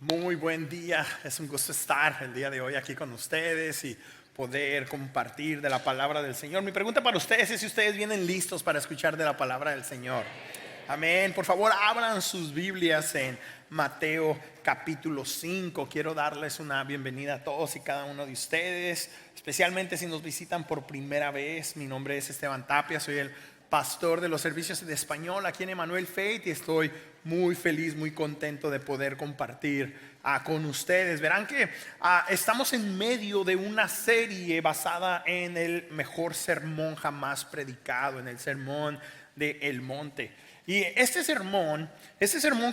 Muy buen día, es un gusto estar el día de hoy aquí con ustedes y poder compartir de la palabra del Señor. Mi pregunta para ustedes es si ustedes vienen listos para escuchar de la palabra del Señor. Amén. Por favor, abran sus Biblias en Mateo capítulo 5. Quiero darles una bienvenida a todos y cada uno de ustedes, especialmente si nos visitan por primera vez. Mi nombre es Esteban Tapia, soy el pastor de los servicios de español aquí en Emmanuel Faith y estoy muy feliz, muy contento de poder compartir con ustedes. Verán que estamos en medio de una serie basada en el mejor sermón jamás predicado, en el sermón del monte. Y este sermón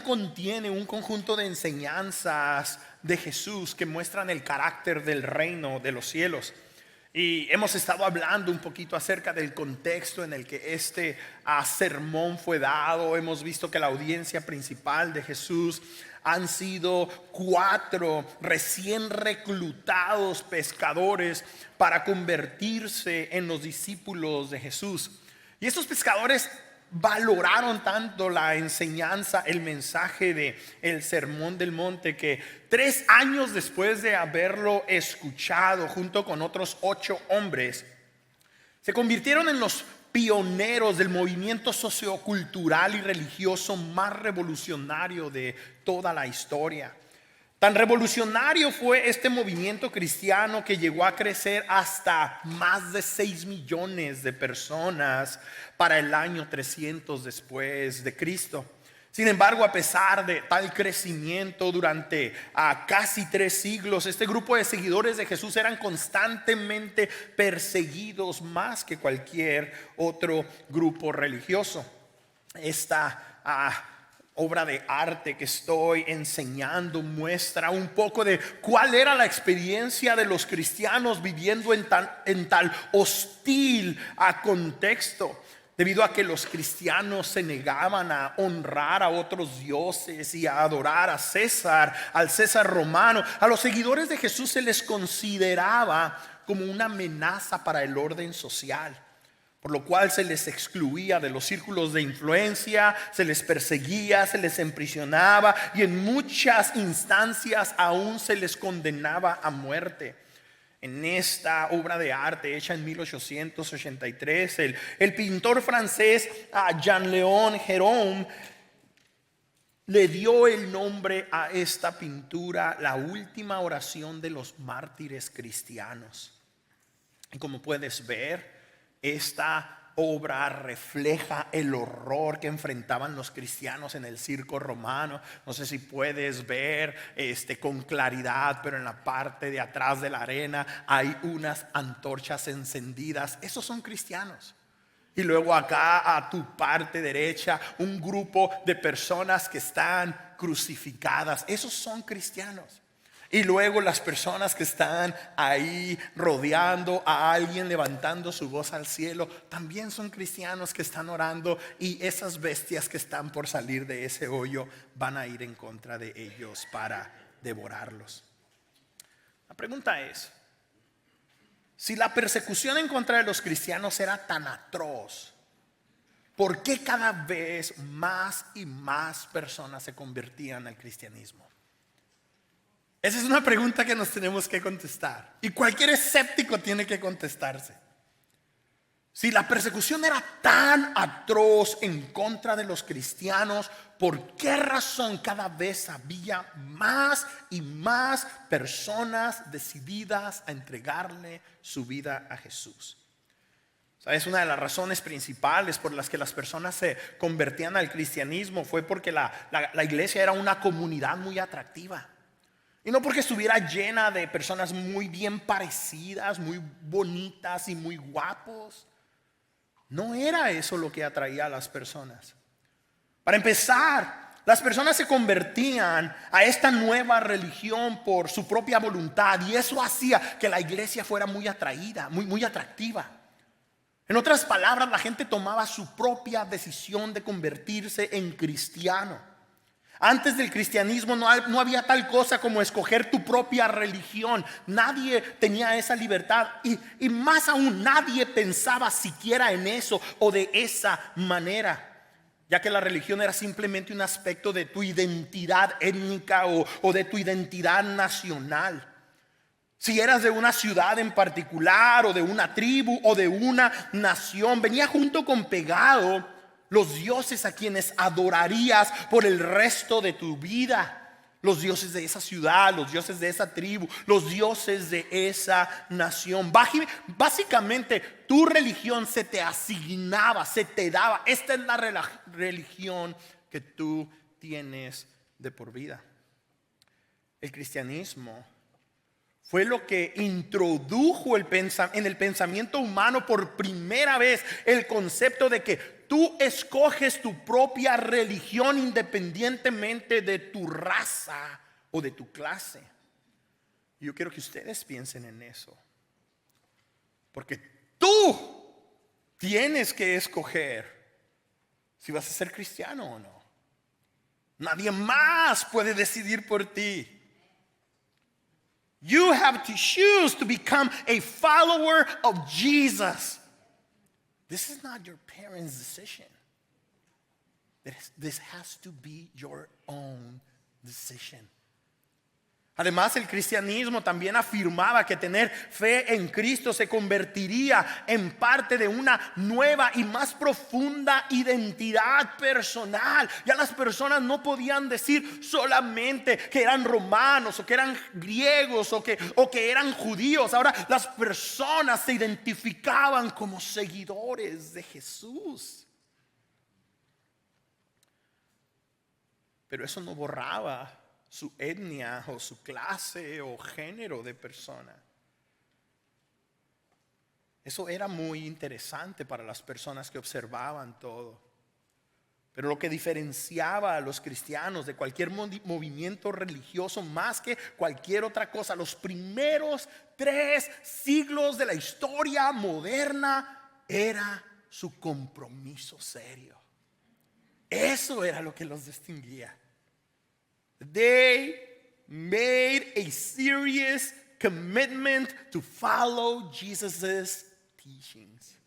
contiene un conjunto de enseñanzas de Jesús que muestran el carácter del reino de los cielos. Y hemos estado hablando un poquito acerca del contexto en el que este sermón fue dado. Hemos visto que la audiencia principal de Jesús han sido 4 recién reclutados pescadores para convertirse en los discípulos de Jesús. Y estos pescadores valoraron tanto la enseñanza, el mensaje de el sermón del monte, que 3 años después de haberlo escuchado junto con otros 8 hombres, se convirtieron en los pioneros del movimiento sociocultural y religioso más revolucionario de toda la historia. Tan revolucionario fue este movimiento cristiano que llegó a crecer hasta más de 6 millones de personas para el año 300 después de Cristo. Sin embargo, a pesar de tal crecimiento durante casi 3 siglos, este grupo de seguidores de Jesús eran constantemente perseguidos más que cualquier otro grupo religioso. Esta obra de arte que estoy enseñando muestra un poco de cuál era la experiencia de los cristianos viviendo en tal hostil contexto, debido a que los cristianos se negaban a honrar a otros dioses y a adorar a César, al César romano. A los seguidores de Jesús se les consideraba como una amenaza para el orden social, por lo cual se les excluía de los círculos de influencia, se les perseguía, se les emprisionaba y en muchas instancias aún se les condenaba a muerte. En esta obra de arte hecha en 1883, el pintor francés Jean-Léon Gérôme le dio el nombre a esta pintura la última oración de los mártires cristianos. Y como puedes ver, esta obra refleja el horror que enfrentaban los cristianos en el circo romano. No sé si puedes ver con claridad, pero en la parte de atrás de la arena hay unas antorchas encendidas. Esos son cristianos. Y luego acá a tu parte derecha, un grupo de personas que están crucificadas. Esos son cristianos. Y luego las personas que están ahí rodeando a alguien, levantando su voz al cielo, también son cristianos que están orando. Y esas bestias que están por salir de ese hoyo van a ir en contra de ellos para devorarlos. La pregunta es, si la persecución en contra de los cristianos era tan atroz, ¿por qué cada vez más y más personas se convertían al cristianismo? Esa es una pregunta que nos tenemos que contestar. Y cualquier escéptico tiene que contestarse. Si la persecución era tan atroz en contra de los cristianos, ¿por qué razón cada vez había más y más personas decididas a entregarle su vida a Jesús? ¿Sabes? Una de las razones principales por las que las personas se convertían al cristianismo fue porque la iglesia era una comunidad muy atractiva. Y no porque estuviera llena de personas muy bien parecidas, muy bonitas y muy guapos. No era eso lo que atraía a las personas. Para empezar, las personas se convertían a esta nueva religión por su propia voluntad, y eso hacía que la iglesia fuera muy atraída, muy atractiva. En otras palabras, la gente tomaba su propia decisión de convertirse en cristiano. Antes del cristianismo no había tal cosa como escoger tu propia religión. Nadie tenía esa libertad y más aún nadie pensaba siquiera en eso o de esa manera. ya que la religión era simplemente un aspecto de tu identidad étnica o de tu identidad nacional. Si eras de una ciudad en particular o de una tribu o de una nación, venía junto con pegado los dioses a quienes adorarías por el resto de tu vida. Los dioses de esa ciudad, los dioses de esa tribu, los dioses de esa nación. Básicamente tu religión se te asignaba, se te daba. Esta es la religión que tú tienes de por vida. El cristianismo fue lo que introdujo en el pensamiento humano por primera vez el concepto de que tú escoges tu propia religión independientemente de tu raza o de tu clase. Yo quiero que ustedes piensen en eso, porque tú tienes que escoger si vas a ser cristiano o no. Nadie más puede decidir por ti. You have to choose to become a follower of Jesus. This is not your parents' decision. This has to be your own decision. Además, el cristianismo también afirmaba que tener fe en Cristo se convertiría en parte de una nueva y más profunda identidad personal. Ya las personas no podían decir solamente que eran romanos o que eran griegos o que eran judíos. Ahora las personas se identificaban como seguidores de Jesús. Pero eso no borraba su etnia o su clase o género de persona. Eso era muy interesante para las personas que observaban todo. Pero lo que diferenciaba a los cristianos de cualquier movimiento religioso más que cualquier otra cosa, los primeros 3 siglos de la historia moderna, era su compromiso serio. Eso era lo que los distinguía. They made a serious commitment to follow Jesus' teachings.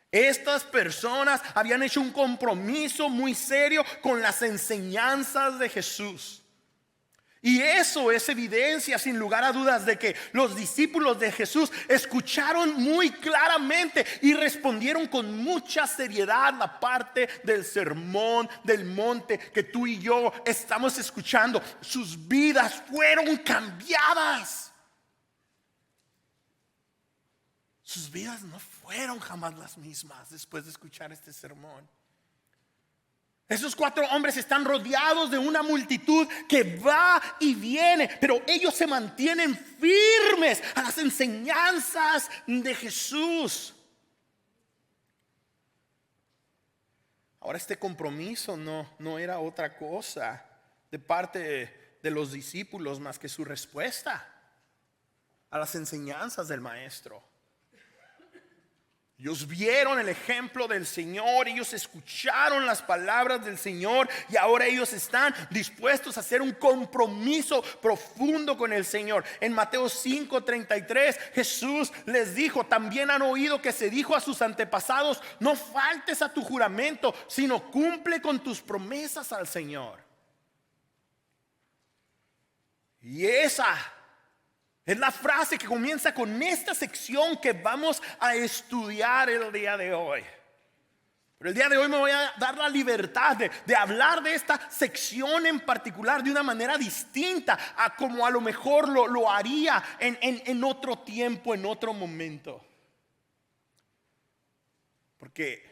Estas personas habían hecho un compromiso muy serio con las enseñanzas de Jesús. Y eso es evidencia sin lugar a dudas de que los discípulos de Jesús escucharon muy claramente y respondieron con mucha seriedad la parte del sermón del monte que tú y yo estamos escuchando. Sus vidas fueron cambiadas. Sus vidas no fueron jamás las mismas después de escuchar este sermón. Esos 4 hombres están rodeados de una multitud que va y viene, pero ellos se mantienen firmes a las enseñanzas de Jesús. Ahora este compromiso no era otra cosa de parte de los discípulos más que su respuesta a las enseñanzas del maestro. Ellos vieron el ejemplo del Señor, ellos escucharon las palabras del Señor y ahora ellos están dispuestos a hacer un compromiso profundo con el Señor. En Mateo 5:33 Jesús les dijo: también han oído que se dijo a sus antepasados: no faltes a tu juramento, sino cumple con tus promesas al Señor. Y esa es la frase que comienza con esta sección que vamos a estudiar el día de hoy. Pero el día de hoy me voy a dar la libertad de hablar de esta sección en particular de una manera distinta a como a lo mejor lo haría en otro tiempo, en otro momento. Porque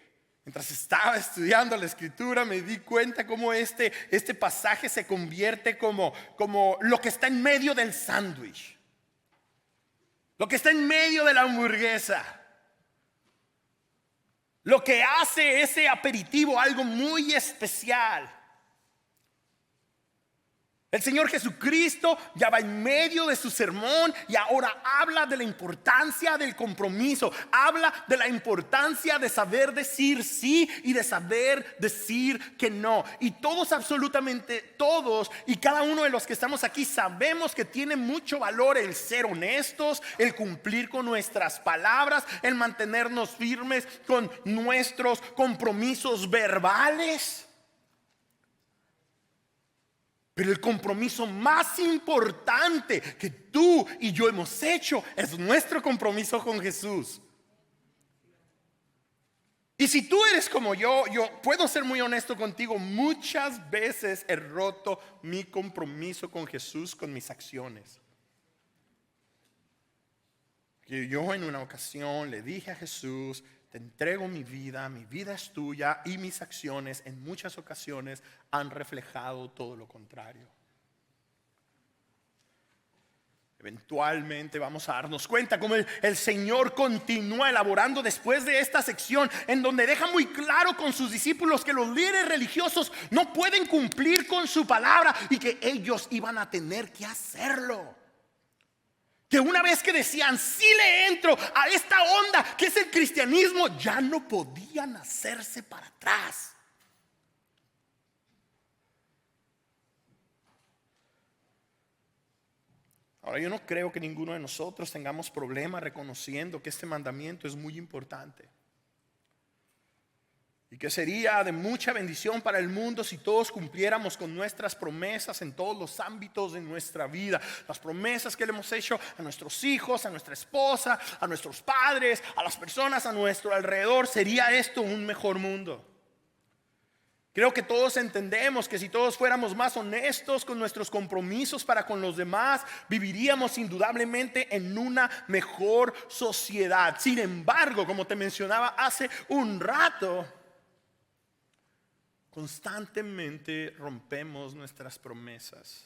mientras estaba estudiando la escritura me di cuenta cómo este pasaje se convierte como lo que está en medio del sándwich. Lo que está en medio de la hamburguesa. Lo que hace ese aperitivo algo muy especial. El Señor Jesucristo ya va en medio de su sermón y ahora habla de la importancia del compromiso. Habla de la importancia de saber decir sí y de saber decir que no. Y todos, absolutamente todos y cada uno de los que estamos aquí sabemos que tiene mucho valor el ser honestos, el cumplir con nuestras palabras, el mantenernos firmes con nuestros compromisos verbales. Pero el compromiso más importante que tú y yo hemos hecho es nuestro compromiso con Jesús. Y si tú eres como yo puedo ser muy honesto contigo. Muchas veces he roto mi compromiso con Jesús con mis acciones. Yo en una ocasión le dije a Jesús: te entrego mi vida es tuya, y mis acciones en muchas ocasiones han reflejado todo lo contrario. Eventualmente vamos a darnos cuenta cómo el Señor continúa elaborando después de esta sección, en donde deja muy claro con sus discípulos que los líderes religiosos no pueden cumplir con su palabra y que ellos iban a tener que hacerlo. Que una vez que decían sí le entro a esta onda que es el cristianismo, ya no podían hacerse para atrás. Ahora, yo no creo que ninguno de nosotros tengamos problema reconociendo que este mandamiento es muy importante y que sería de mucha bendición para el mundo si todos cumpliéramos con nuestras promesas en todos los ámbitos de nuestra vida. Las promesas que le hemos hecho a nuestros hijos, a nuestra esposa, a nuestros padres, a las personas a nuestro alrededor. Sería esto un mejor mundo. Creo que todos entendemos que si todos fuéramos más honestos con nuestros compromisos para con los demás, viviríamos indudablemente en una mejor sociedad. Sin embargo, como te mencionaba hace un rato, constantemente rompemos nuestras promesas.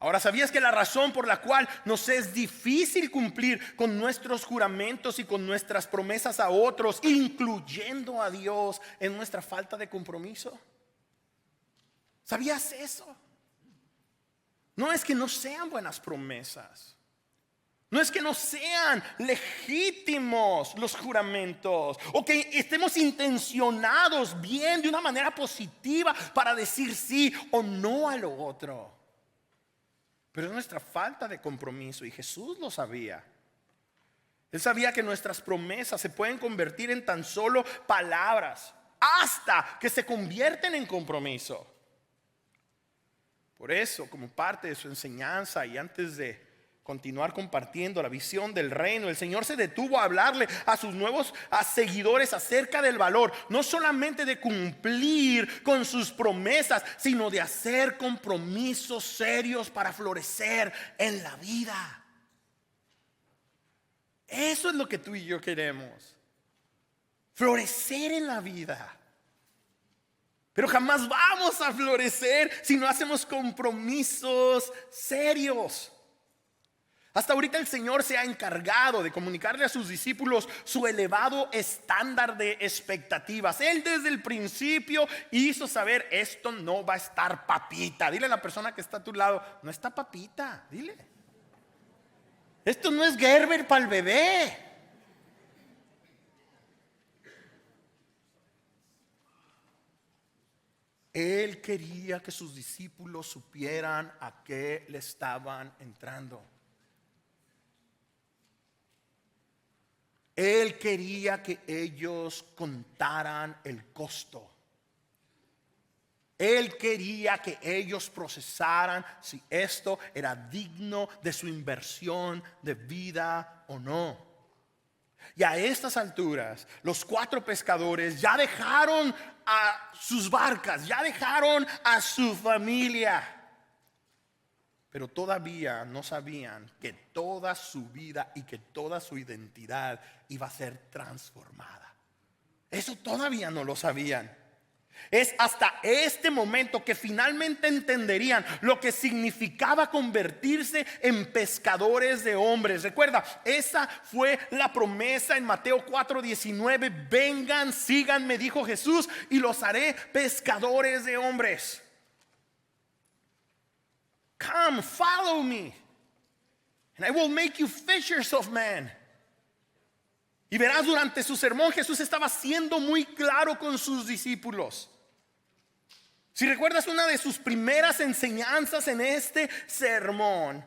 Ahora, ¿sabías que la razón por la cual nos es difícil cumplir con nuestros juramentos y con nuestras promesas a otros, incluyendo a Dios, es nuestra falta de compromiso? ¿Sabías eso? No es que no sean buenas promesas. No es que no sean legítimos los juramentos o que estemos intencionados bien de una manera positiva para decir sí o no a lo otro. Pero es nuestra falta de compromiso, y Jesús lo sabía. Él sabía que nuestras promesas se pueden convertir en tan solo palabras hasta que se convierten en compromiso. Por eso, como parte de su enseñanza y antes de continuar compartiendo la visión del reino, el Señor se detuvo a hablarle a sus nuevos seguidores acerca del valor, no solamente de cumplir con sus promesas, sino de hacer compromisos serios para florecer en la vida. Eso es lo que tú y yo queremos: florecer en la vida. Pero jamás vamos a florecer si no hacemos compromisos serios. Hasta ahorita el Señor se ha encargado de comunicarle a sus discípulos su elevado estándar de expectativas. Él desde el principio hizo saber: esto no va a estar papita. Dile a la persona que está a tu lado: no está papita. Dile: esto no es Gerber para el bebé. Él quería que sus discípulos supieran a qué le estaban entrando. Él quería que ellos contaran el costo. Él quería que ellos procesaran si esto era digno de su inversión de vida o no. Y a estas alturas, los 4 pescadores ya dejaron a sus barcas, ya dejaron a su familia. Pero todavía no sabían que toda su vida y que toda su identidad iba a ser transformada. Eso todavía no lo sabían. Es hasta este momento que finalmente entenderían lo que significaba convertirse en pescadores de hombres. Recuerda, esa fue la promesa en Mateo 4:19. Vengan, síganme, dijo Jesús, y los haré pescadores de hombres. Come, follow me, and I will make you fishers of men. Y verás, durante su sermón Jesús estaba siendo muy claro con sus discípulos. Si recuerdas, una de sus primeras enseñanzas en este sermón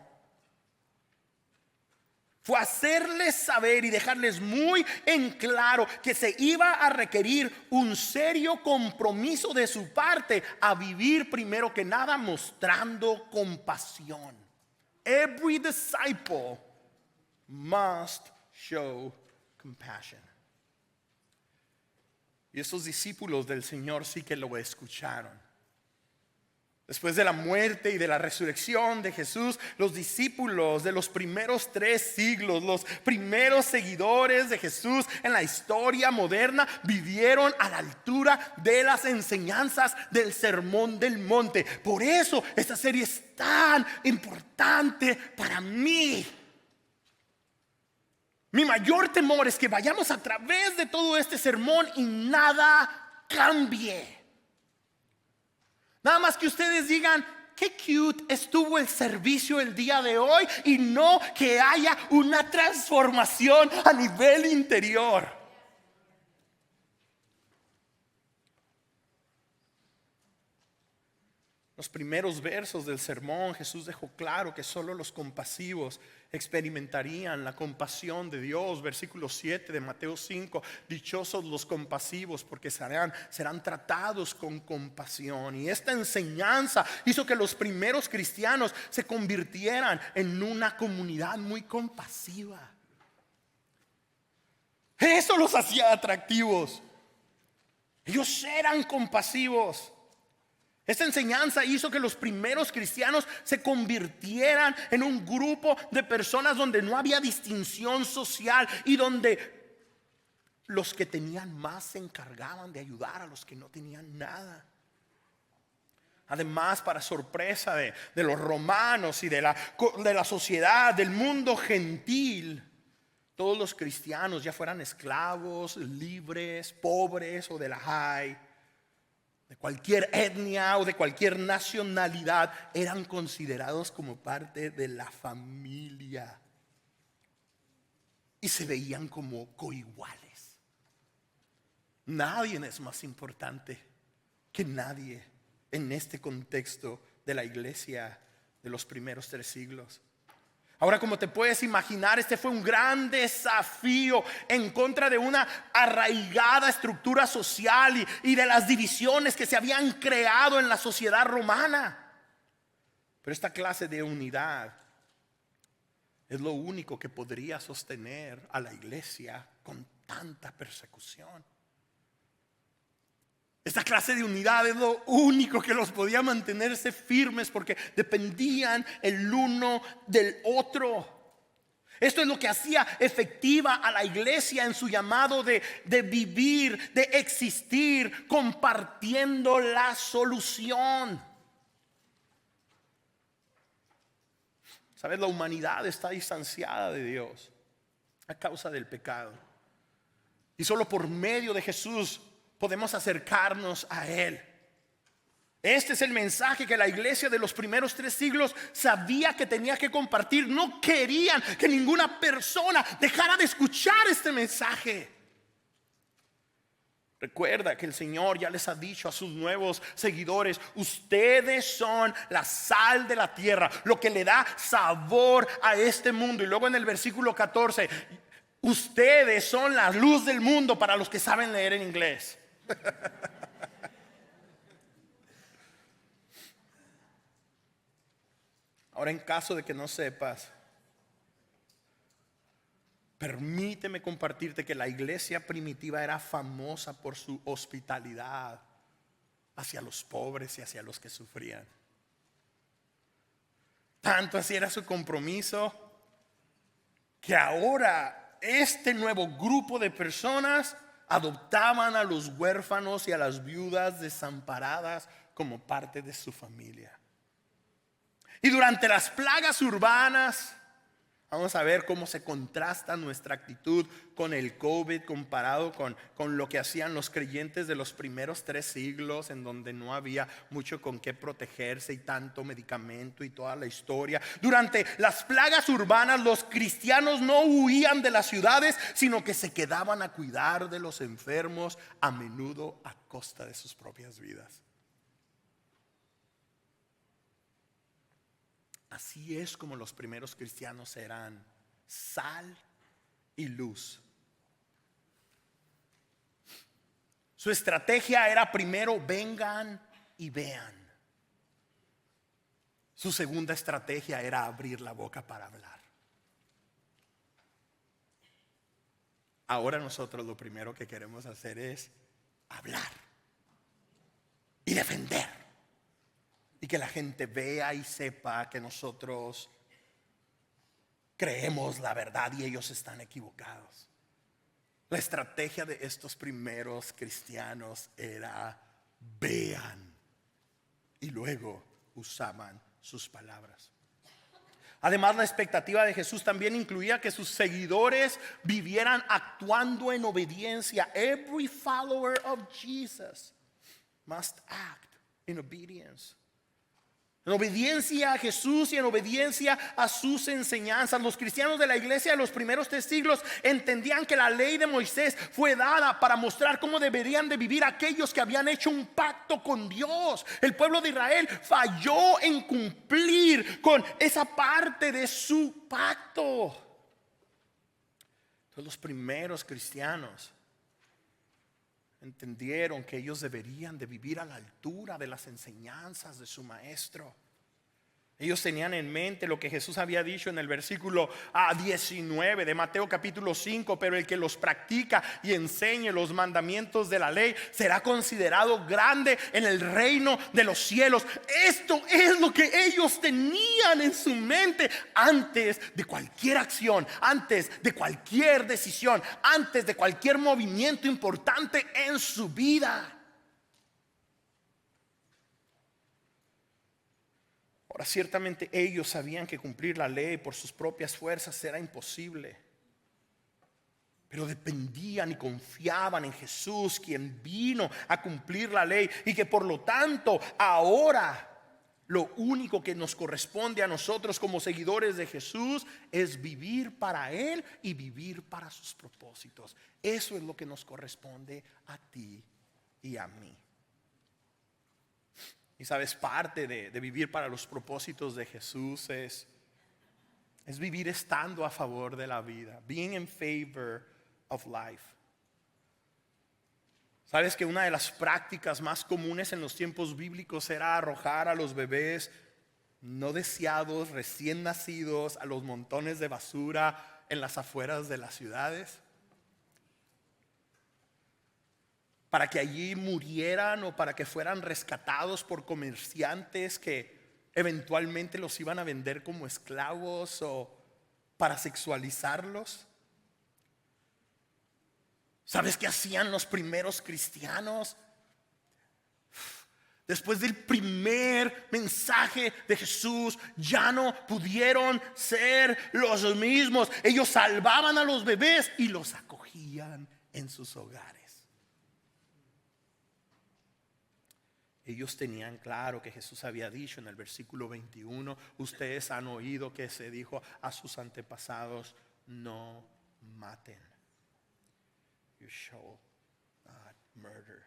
fue hacerles saber y dejarles muy en claro que se iba a requerir un serio compromiso de su parte a vivir primero que nada mostrando compasión. Every disciple must show compassion. Y esos discípulos del Señor sí que lo escucharon. Después de la muerte y de la resurrección de Jesús, los discípulos de los primeros 3 siglos, los primeros seguidores de Jesús en la historia moderna, vivieron a la altura de las enseñanzas del Sermón del Monte. Por eso esta serie es tan importante para mí. Mi mayor temor es que vayamos a través de todo este sermón y nada cambie. Nada más que ustedes digan, qué cute estuvo el servicio el día de hoy, y no que haya una transformación a nivel interior. Los primeros versos del sermón, Jesús dejó claro que solo los compasivos experimentarían la compasión de Dios. Versículo 7 de Mateo 5: dichosos los compasivos, porque serán tratados con compasión. Y esta enseñanza hizo que los primeros cristianos se convirtieran en una comunidad muy compasiva. Eso los hacía atractivos. Ellos eran compasivos. Esta enseñanza hizo que los primeros cristianos se convirtieran en un grupo de personas donde no había distinción social y donde los que tenían más se encargaban de ayudar a los que no tenían nada. Además, para sorpresa de los romanos y de la sociedad, del mundo gentil, todos los cristianos, ya fueran esclavos, libres, pobres o de la high, de cualquier etnia o de cualquier nacionalidad, eran considerados como parte de la familia y se veían como coiguales. Nadie es más importante que nadie en este contexto de la iglesia de los primeros 3 siglos. Ahora, como te puedes imaginar, este fue un gran desafío en contra de una arraigada estructura social y de las divisiones que se habían creado en la sociedad romana. Pero esta clase de unidad es lo único que podría sostener a la iglesia con tanta persecución. Esta clase de unidad es lo único que los podía mantenerse firmes, porque dependían el uno del otro. Esto es lo que hacía efectiva a la iglesia en su llamado de vivir, de existir, compartiendo la solución. Sabes, la humanidad está distanciada de Dios a causa del pecado. Y solo por medio de Jesús podemos acercarnos a Él. Este es el mensaje que la iglesia de los primeros 3 siglos sabía que tenía que compartir. No querían que ninguna persona dejara de escuchar este mensaje. Recuerda que el Señor ya les ha dicho a sus nuevos seguidores: ustedes son la sal de la tierra, lo que le da sabor a este mundo. Y luego en el versículo 14, ustedes son la luz del mundo, para los que saben leer en inglés. Ahora, en caso de que no sepas, permíteme compartirte que la iglesia primitiva era famosa por su hospitalidad hacia los pobres y hacia los que sufrían. Tanto así era su compromiso que ahora este nuevo grupo de personas adoptaban a los huérfanos y a las viudas desamparadas como parte de su familia. Y durante las plagas urbanas, Vamos a ver cómo se contrasta nuestra actitud con el COVID comparado con lo que hacían los creyentes de los primeros 3 siglos, en donde no había mucho con qué protegerse y tanto medicamento y toda la historia. Durante las plagas urbanas, los cristianos no huían de las ciudades, sino que se quedaban a cuidar de los enfermos, a menudo a costa de sus propias vidas. Así es como los primeros cristianos eran sal y luz. Su estrategia era primero vengan y vean. Su segunda estrategia era abrir la boca para hablar. Ahora nosotros lo primero que queremos hacer es hablar y defender. Y que la gente vea y sepa que nosotros creemos la verdad y ellos están equivocados. La estrategia de estos primeros cristianos era vean y luego usaban sus palabras. Además, la expectativa de Jesús también incluía que sus seguidores vivieran actuando en obediencia. Every follower of Jesus must act in obedience. En obediencia a Jesús y en obediencia a sus enseñanzas. Los cristianos de la iglesia de los primeros 3 siglos entendían que la ley de Moisés fue dada para mostrar cómo deberían de vivir aquellos que habían hecho un pacto con Dios. El pueblo de Israel falló en cumplir con esa parte de su pacto. Entonces los primeros cristianos entendieron que ellos deberían de vivir a la altura de las enseñanzas de su maestro. Ellos tenían en mente lo que Jesús había dicho en el versículo 19 de Mateo capítulo 5. Pero el que los practica y enseñe los mandamientos de la ley será considerado grande en el reino de los cielos. Esto es lo que ellos tenían en su mente antes de cualquier acción, antes de cualquier decisión, antes de cualquier movimiento importante en su vida. Ahora, ciertamente ellos sabían que cumplir la ley por sus propias fuerzas era imposible, pero dependían y confiaban en Jesús, quien vino a cumplir la ley, y que por lo tanto ahora lo único que nos corresponde a nosotros como seguidores de Jesús es vivir para Él y vivir para sus propósitos. Eso es lo que nos corresponde a ti y a mí. Y sabes, parte de vivir para los propósitos de Jesús es vivir estando a favor de la vida. Being in favor of life. Sabes que una de las prácticas más comunes en los tiempos bíblicos era arrojar a los bebés no deseados, recién nacidos, a los montones de basura en las afueras de las ciudades, para que allí murieran o para que fueran rescatados por comerciantes que eventualmente los iban a vender como esclavos o para sexualizarlos. ¿Sabes qué hacían los primeros cristianos? Después del primer mensaje de Jesús, ya no pudieron ser los mismos. Ellos salvaban a los bebés y los acogían en sus hogares. Ellos tenían claro que Jesús había dicho en el versículo 21: ustedes han oído que se dijo a sus antepasados, no maten. You shall not murder.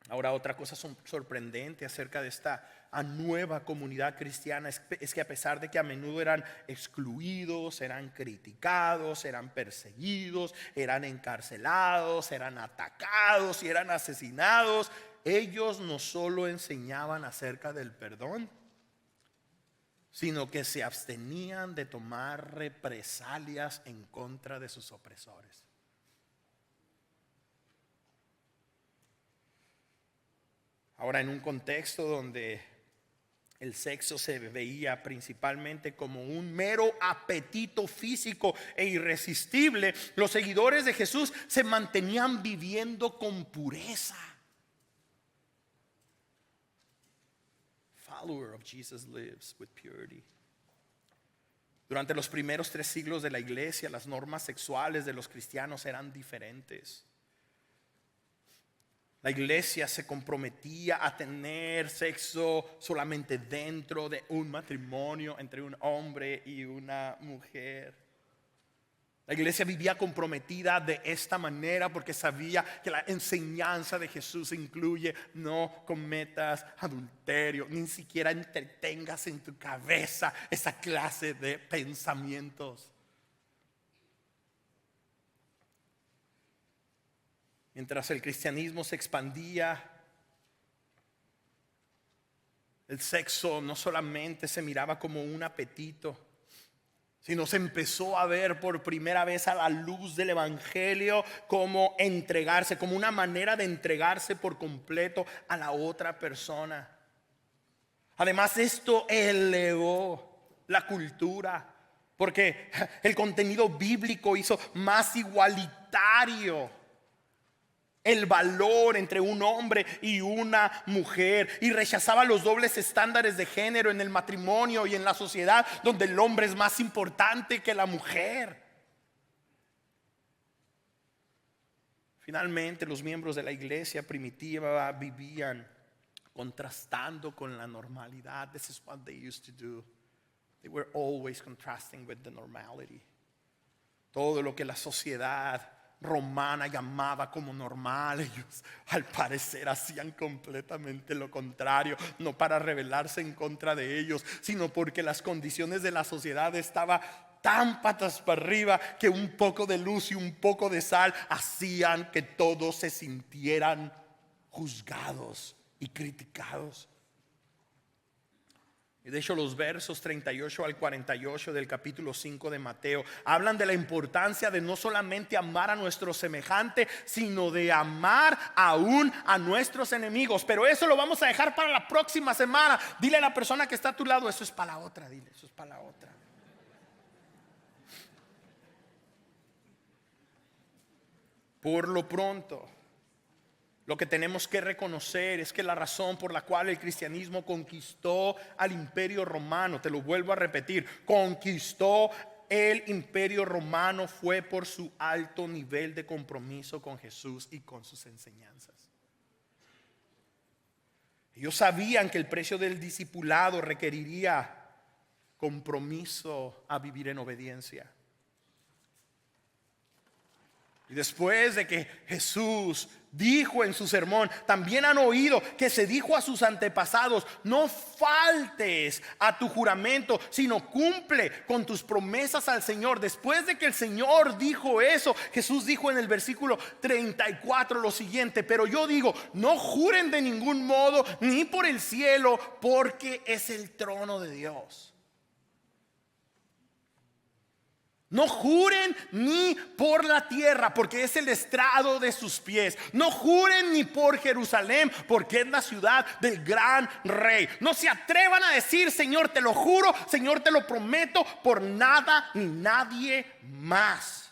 Ahora, otra cosa sorprendente acerca de esta nueva comunidad cristiana es que a pesar de que a menudo eran excluidos, eran criticados, eran perseguidos, eran encarcelados, eran atacados y eran asesinados, ellos no solo enseñaban acerca del perdón, sino que se abstenían de tomar represalias en contra de sus opresores. Ahora, en un contexto donde el sexo se veía principalmente como un mero apetito físico e irresistible, los seguidores de Jesús se mantenían viviendo con pureza. Follower of Jesus lives with purity. Durante los primeros 3 siglos de la iglesia, las normas sexuales de los cristianos eran diferentes. La iglesia se comprometía a tener sexo solamente dentro de un matrimonio entre un hombre y una mujer. La iglesia vivía comprometida de esta manera porque sabía que la enseñanza de Jesús incluye: no cometas adulterio, ni siquiera entretengas en tu cabeza esa clase de pensamientos. Mientras el cristianismo se expandía, el sexo no solamente se miraba como un apetito, sino se empezó a ver por primera vez a la luz del evangelio como entregarse, como una manera de entregarse por completo a la otra persona. Además, esto elevó la cultura, porque el contenido bíblico hizo más igualitario el valor entre un hombre y una mujer, y rechazaba los dobles estándares de género en el matrimonio y en la sociedad, donde el hombre es más importante que la mujer. Finalmente, los miembros de la iglesia primitiva vivían contrastando con la normalidad. This is what they used to do. They were always contrasting with the normality. Todo lo que la sociedad romana llamaba como normal, ellos al parecer hacían completamente lo contrario, no para rebelarse en contra de ellos, sino porque las condiciones de la sociedad estaban tan patas para arriba que un poco de luz y un poco de sal hacían que todos se sintieran juzgados y criticados. Y de hecho, los versos 38 al 48 del capítulo 5 de Mateo hablan de la importancia de no solamente amar a nuestro semejante, sino de amar aún a nuestros enemigos. Pero eso lo vamos a dejar para la próxima semana. Dile a la persona que está a tu lado: eso es para la otra. Dile: eso es para la otra. Por lo pronto, lo que tenemos que reconocer es que la razón por la cual el cristianismo conquistó al imperio romano, te lo vuelvo a repetir, conquistó el imperio romano, fue por su alto nivel de compromiso con Jesús y con sus enseñanzas. Ellos sabían que el precio del discipulado requeriría compromiso a vivir en obediencia. Y después de que Jesús dijo en su sermón, también han oído que se dijo a sus antepasados: no faltes a tu juramento, sino cumple con tus promesas al Señor. Después de que el Señor dijo eso, Jesús dijo en el versículo 34 lo siguiente: pero yo digo, no juren de ningún modo, ni por el cielo, porque es el trono de Dios. No juren ni por la tierra, porque es el estrado de sus pies. No juren ni por Jerusalén, porque es la ciudad del gran rey. No se atrevan a decir: Señor, te lo juro, Señor, te lo prometo, por nada ni nadie más.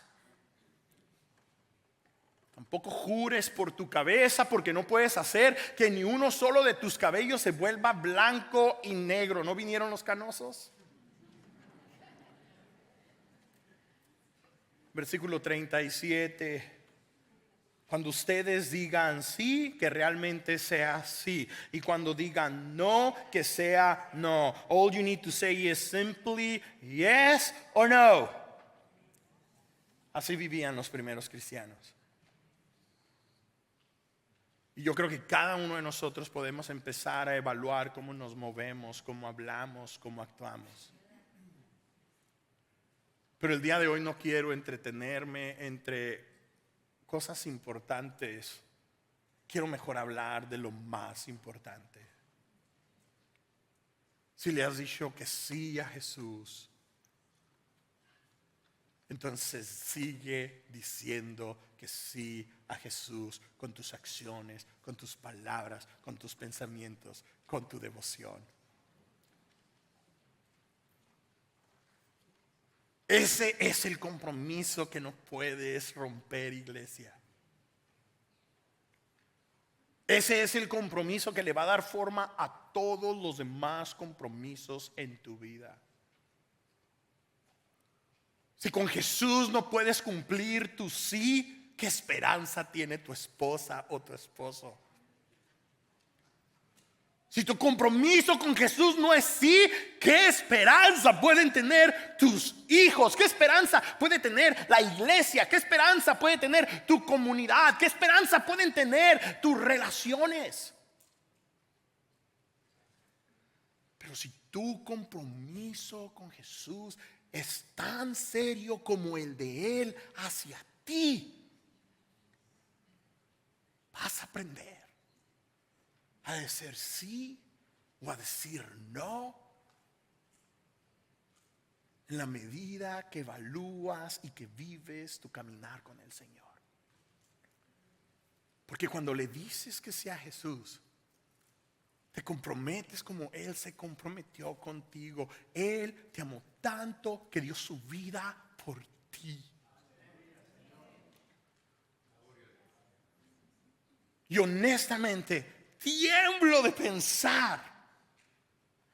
Tampoco jures por tu cabeza, porque no puedes hacer que ni uno solo de tus cabellos se vuelva blanco y negro. ¿No vinieron los canosos? Versículo 37. Cuando ustedes digan sí, que realmente sea sí. Y cuando digan no, que sea no. All you need to say is simply yes or no. Así vivían los primeros cristianos. Y yo creo que cada uno de nosotros podemos empezar a evaluar cómo nos movemos, cómo hablamos, cómo actuamos. Pero el día de hoy no quiero entretenerme entre cosas importantes. Quiero mejor hablar de lo más importante. Si le has dicho que sí a Jesús, entonces sigue diciendo que sí a Jesús con tus acciones, con tus palabras, con tus pensamientos, con tu devoción. Ese es el compromiso que no puedes romper, iglesia. Ese es el compromiso que le va a dar forma a todos los demás compromisos en tu vida. Si con Jesús no puedes cumplir tu sí, ¿qué esperanza tiene tu esposa o tu esposo? Si tu compromiso con Jesús no es sí, ¿qué esperanza pueden tener tus hijos? ¿Qué esperanza puede tener la iglesia? ¿Qué esperanza puede tener tu comunidad? ¿Qué esperanza pueden tener tus relaciones? Pero si tu compromiso con Jesús es tan serio como el de Él hacia ti, vas a aprender a decir sí o a decir no en la medida que evalúas y que vives tu caminar con el Señor. Porque cuando le dices que sea Jesús, te comprometes como Él se comprometió contigo. Él te amó tanto que dio su vida por ti. Y honestamente tiemblo de pensar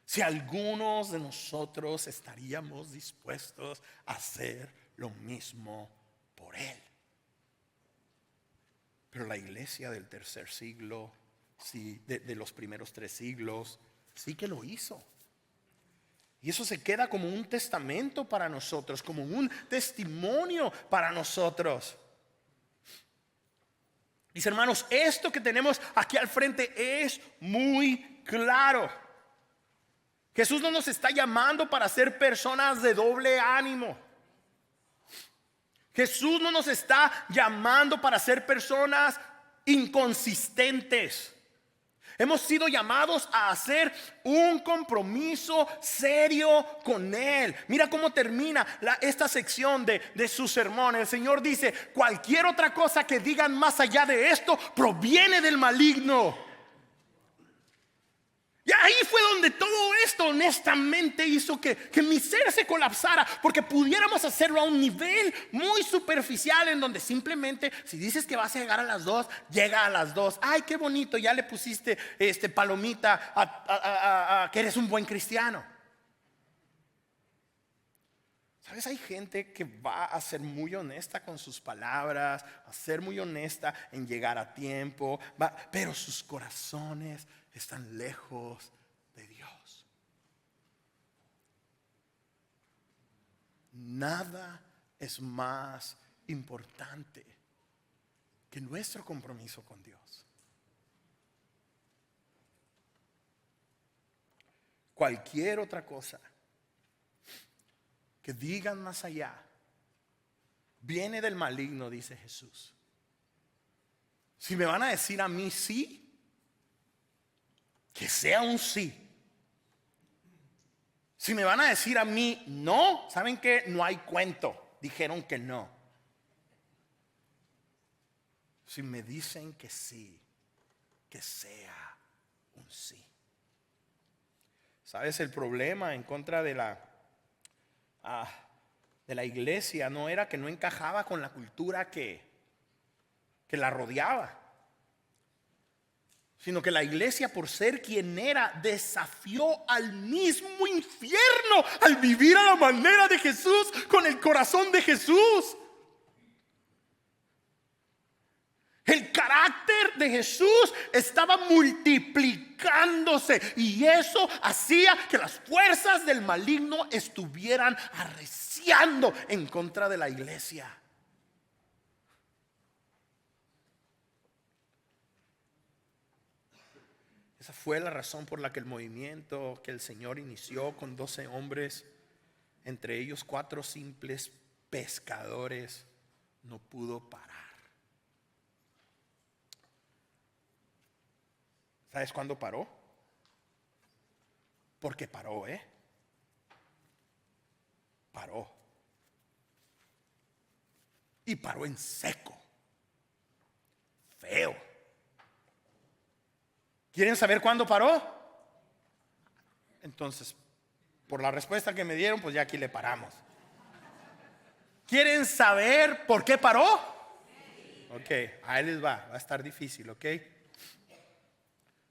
si algunos de nosotros estaríamos dispuestos a hacer lo mismo por Él. Pero la iglesia del tercer siglo, sí, de los primeros 3 siglos, sí que lo hizo. Y eso se queda como un testamento para nosotros, como un testimonio para nosotros. Mis hermanos, esto que tenemos aquí al frente es muy claro. Jesús no nos está llamando para ser personas de doble ánimo. Jesús no nos está llamando para ser personas inconsistentes. Hemos sido llamados a hacer un compromiso serio con Él. Mira cómo termina esta sección de su sermón. El Señor dice: cualquier otra cosa que digan más allá de esto proviene del maligno. Y ahí fue donde todo esto honestamente hizo que mi ser se colapsara, porque pudiéramos hacerlo a un nivel muy superficial, en donde simplemente si dices que vas a llegar a las 2, llega a las 2. Ay, qué bonito, ya le pusiste palomita a que eres un buen cristiano. ¿Sabes? Hay gente que va a ser muy honesta con sus palabras, a ser muy honesta en llegar a tiempo, pero sus corazones están lejos de Dios. Nada es más importante que nuestro compromiso con Dios. Cualquier otra cosa que digan más allá viene del maligno, dice Jesús. Si me van a decir a mí sí, que sea un sí. Si me van a decir a mí no, ¿saben qué? No hay cuento. Dijeron que no. Si me dicen que sí, que sea un sí. ¿Sabes? El problema en contra de la iglesia no era que no encajaba con la cultura que la rodeaba, sino que la iglesia, por ser quien era, desafió al mismo infierno al vivir a la manera de Jesús, con el corazón de Jesús. El carácter de Jesús estaba multiplicándose, y eso hacía que las fuerzas del maligno estuvieran arreciando en contra de la iglesia. Esa fue la razón por la que el movimiento que el Señor inició con 12 hombres, entre ellos 4 simples pescadores, no pudo parar. ¿Sabes cuándo paró? Porque paró, paró. Y paró en seco, feo. ¿Quieren saber cuándo paró? Entonces, por la respuesta que me dieron, pues ya aquí le paramos. ¿Quieren saber por qué paró? Ok, ahí les va a estar difícil, ok.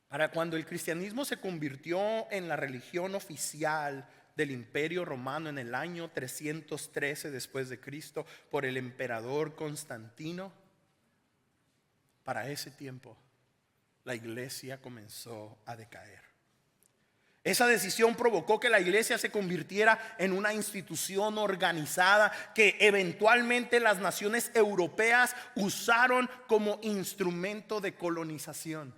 Para cuando el cristianismo se convirtió en la religión oficial del Imperio Romano en el año 313 después de Cristo por el emperador Constantino, para ese tiempo la iglesia comenzó a decaer. Esa decisión provocó que la iglesia se convirtiera en una institución organizada que eventualmente las naciones europeas usaron como instrumento de colonización.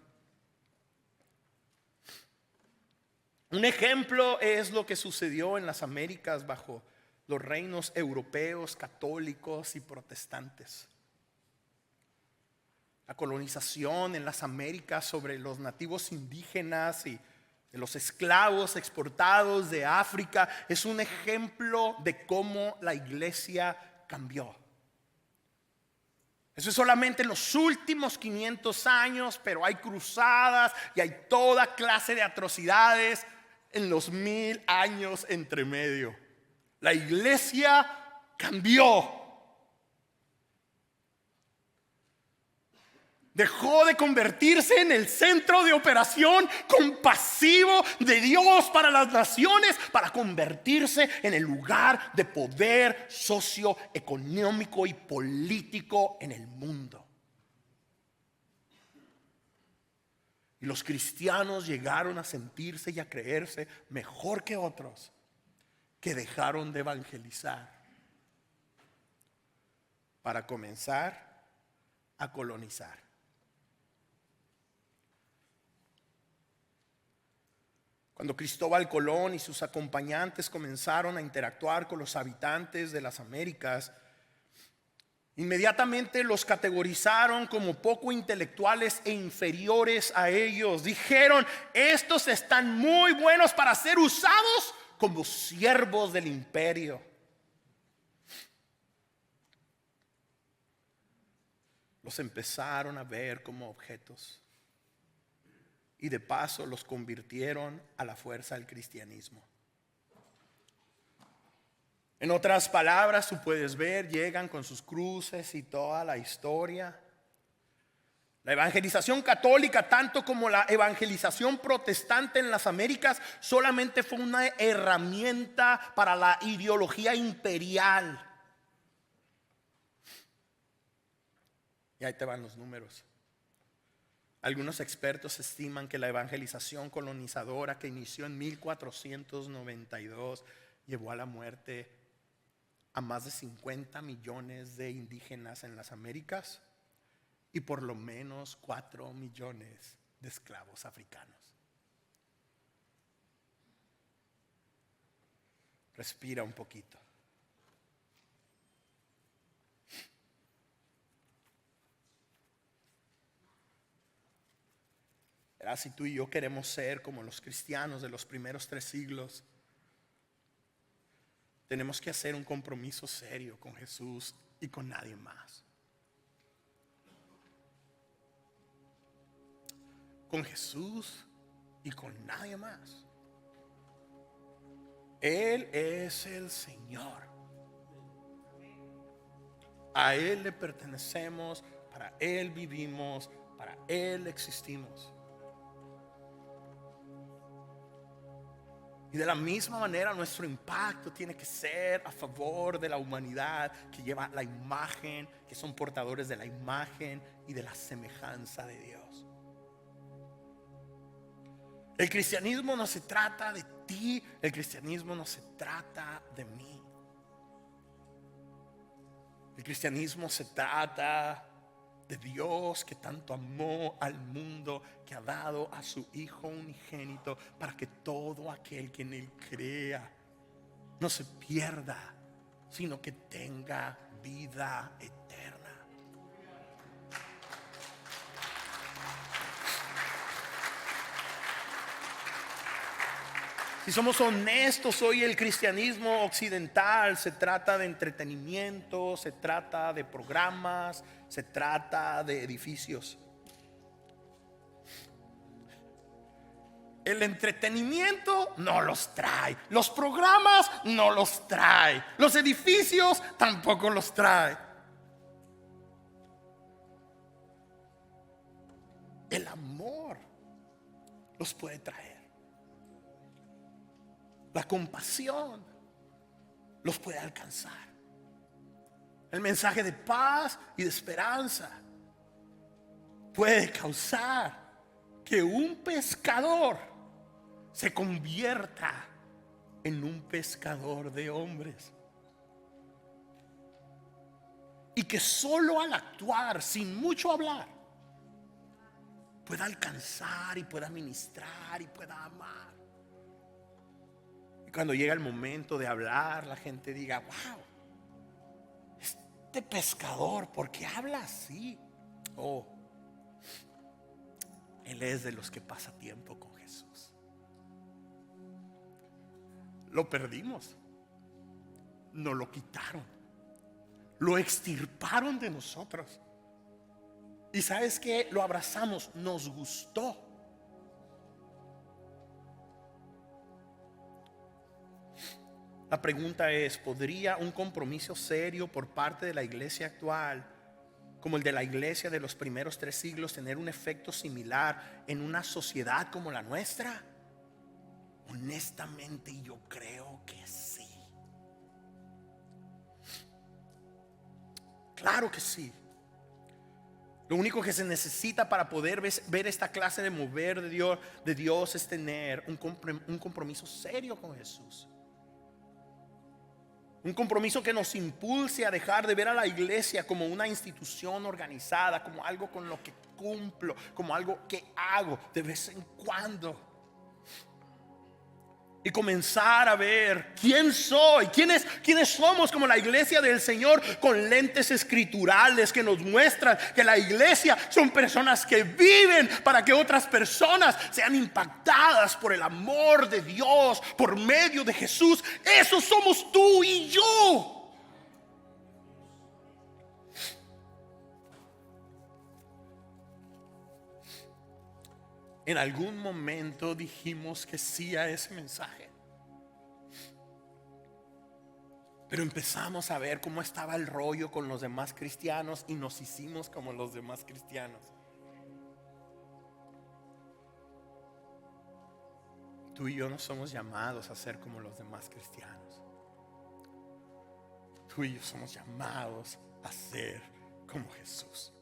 Un ejemplo es lo que sucedió en las Américas bajo los reinos europeos, católicos y protestantes. La colonización en las Américas sobre los nativos indígenas y de los esclavos exportados de África es un ejemplo de cómo la iglesia cambió. Eso es solamente en los últimos 500 años, pero hay cruzadas y hay toda clase de atrocidades en los 1000 años entre medio. La iglesia cambió. Dejó de convertirse en el centro de operación compasivo de Dios para las naciones, para convertirse en el lugar de poder socioeconómico y político en el mundo. Y los cristianos llegaron a sentirse y a creerse mejor que otros, que dejaron de evangelizar para comenzar a colonizar. Cuando Cristóbal Colón y sus acompañantes comenzaron a interactuar con los habitantes de las Américas, inmediatamente los categorizaron como poco intelectuales e inferiores a ellos. Dijeron: estos están muy buenos para ser usados como siervos del imperio. Los empezaron a ver como objetos. Y de paso los convirtieron a la fuerza del cristianismo. En otras palabras, tú puedes ver, llegan con sus cruces y toda la historia. La evangelización católica, tanto como la evangelización protestante en las Américas, solamente fue una herramienta para la ideología imperial. Y ahí te van los números. Algunos expertos estiman que la evangelización colonizadora que inició en 1492 llevó a la muerte a más de 50 millones de indígenas en las Américas y por lo menos 4 millones de esclavos africanos. Respira un poquito. Si tú y yo queremos ser como los cristianos de los primeros 3 siglos, tenemos que hacer un compromiso serio con Jesús y con nadie más. Con Jesús y con nadie más. Él es el Señor. A Él le pertenecemos, para Él vivimos, para Él existimos. Y de la misma manera nuestro impacto tiene que ser a favor de la humanidad que lleva la imagen, que son portadores de la imagen y de la semejanza de Dios. El cristianismo no se trata de ti, el cristianismo no se trata de mí. El cristianismo se trata de Dios, que tanto amó al mundo, que ha dado a su Hijo unigénito para que todo aquel que en Él crea no se pierda, sino que tenga vida eterna. Si somos honestos, hoy el cristianismo occidental se trata de entretenimiento, se trata de programas, se trata de edificios. El entretenimiento no los trae, los programas no los trae, los edificios tampoco los trae. El amor los puede traer. la compasión los puede alcanzar. El mensaje de paz y de esperanza puede causar que un pescador se convierta en un pescador de hombres. Y que solo al actuar, sin mucho hablar, pueda alcanzar y pueda ministrar y pueda amar. Y cuando llega el momento de hablar, la gente diga: wow, este pescador, ¿por qué habla así? Oh, él es de los que pasa tiempo con Jesús. Lo perdimos, nos lo quitaron, lo extirparon de nosotros. Y ¿sabes qué? Lo abrazamos, nos gustó. La pregunta es: ¿podría un compromiso serio por parte de la iglesia actual, como el de la iglesia de los primeros 3 siglos, tener un efecto similar en una sociedad como la nuestra? Honestamente, yo creo que sí. Claro que sí. Lo único que se necesita para poder ver esta clase de mover de Dios es tener un compromiso serio con Jesús. Un compromiso que nos impulse a dejar de ver a la iglesia como una institución organizada, como algo con lo que cumplo, como algo que hago de vez en cuando. Y comenzar a ver quién soy, quiénes somos como la iglesia del Señor, con lentes escriturales que nos muestran que la iglesia son personas que viven para que otras personas sean impactadas por el amor de Dios por medio de Jesús. Eso somos tú y yo. En algún momento dijimos que sí a ese mensaje, pero empezamos a ver cómo estaba el rollo con los demás cristianos y nos hicimos como los demás cristianos. Tú y yo no somos llamados a ser como los demás cristianos. Tú y yo somos llamados a ser como Jesús.